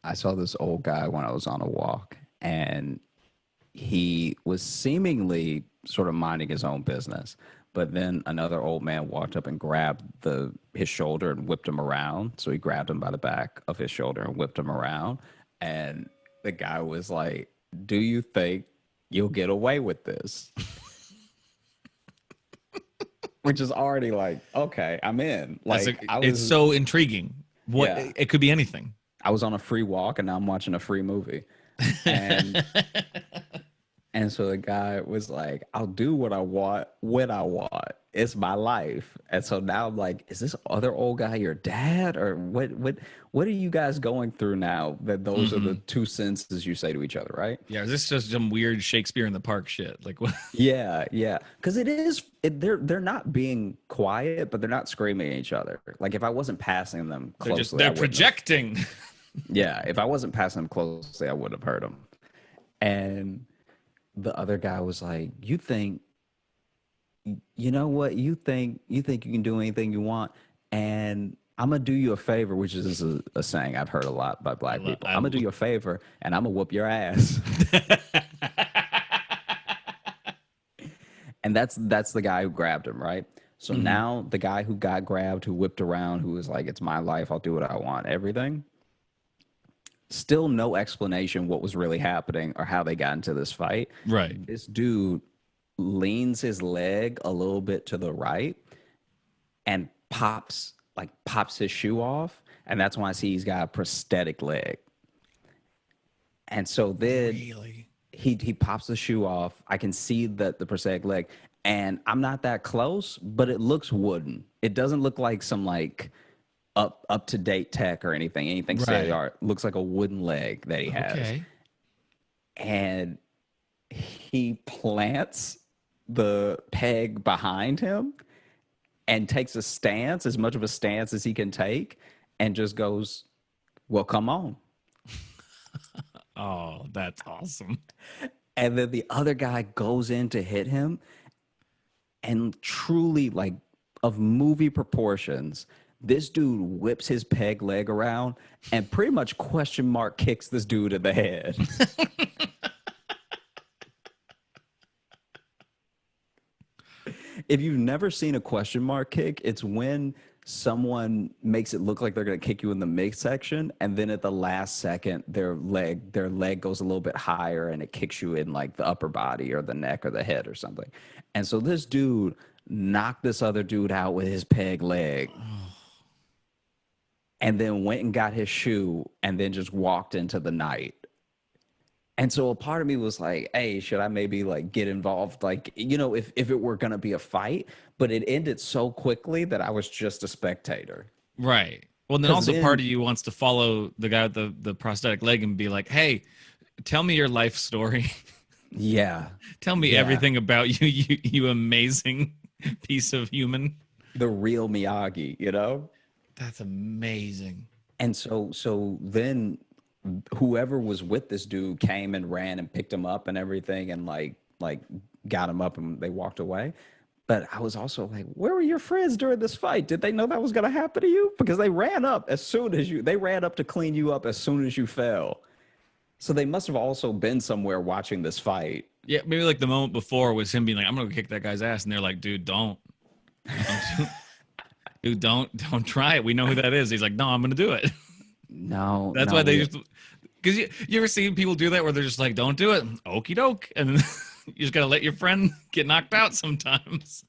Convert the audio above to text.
I saw this old guy when I was on a walk, and he was seemingly sort of minding his own business. But then another old man walked up and grabbed his shoulder and whipped him around. So he grabbed him by the back of his shoulder and whipped him around. And the guy was like, "Do you think you'll get away with this?" Which is already like, okay, I'm in. It's so intriguing. What Yeah. it could be anything. I was on a free walk and now I'm watching a free movie. And and so the guy was like, "I'll do what I want when I want. It's my life." And so now I'm like, is this other old guy your dad? Or what are you guys going through now that those are the two sentences you say to each other, right? Yeah, is this just some weird Shakespeare in the Park shit? Like what? Yeah, yeah. Because they're not being quiet, but they're not screaming at each other. Like if I wasn't passing them closely, They're projecting. Yeah, if I wasn't passing them closely, I would have heard them. And the other guy was like, you know what? You think you can do anything you want, and I'm gonna do you a favor," which is a saying I've heard a lot by black people. I'm gonna do you a favor, and I'm gonna whoop your ass. And that's the guy who grabbed him, right? So now the guy who got grabbed, who whipped around, who was like, "It's my life. I'll do what I want." Everything. Still no explanation what was really happening or how they got into this fight. Right. This dude leans his leg a little bit to the right and pops his shoe off. And that's when I see he's got a prosthetic leg. And so then Really? he pops the shoe off. I can see the prosthetic leg. And I'm not that close, but it looks wooden. It doesn't look like some like up to date tech or anything state of the art. Looks like a wooden leg that he has. Okay. And he plants the peg behind him and takes a stance, as much of a stance as he can take, and just goes, "Well, come on." Oh, that's awesome. And then the other guy goes in to hit him, and truly, like, of movie proportions, this dude whips his peg leg around and pretty much question mark kicks this dude in the head. If you've never seen a question mark kick, it's when someone makes it look like they're going to kick you in the midsection, and then at the last second, their leg goes a little bit higher and it kicks you in like the upper body or the neck or the head or something. And so this dude knocked this other dude out with his peg leg. And then went and got his shoe and then just walked into the night. And so a part of me was like, hey, should I maybe like get involved? Like, you know, if it were going to be a fight, but it ended so quickly that I was just a spectator. Right. Well, then also part of you wants to follow the guy with the prosthetic leg and be like, "Hey, tell me your life story." Yeah. Tell me everything about you, you amazing piece of human. The real Miyagi, you know? That's amazing. And so then whoever was with this dude came and ran and picked him up and everything and like got him up and they walked away. But I was also like, where were your friends during this fight? Did they know that was going to happen to you? Because they ran up to clean you up as soon as you fell. So they must have also been somewhere watching this fight. Yeah, maybe like the moment before was him being like, "I'm going to kick that guy's ass." And they're like, "Dude, don't. Dude, don't try it. We know who that is." He's like, "No, I'm going to do it." No. That's why they just, because you ever seen people do that where they're just like, "Don't do it." Okie doke. And you just got to let your friend get knocked out sometimes.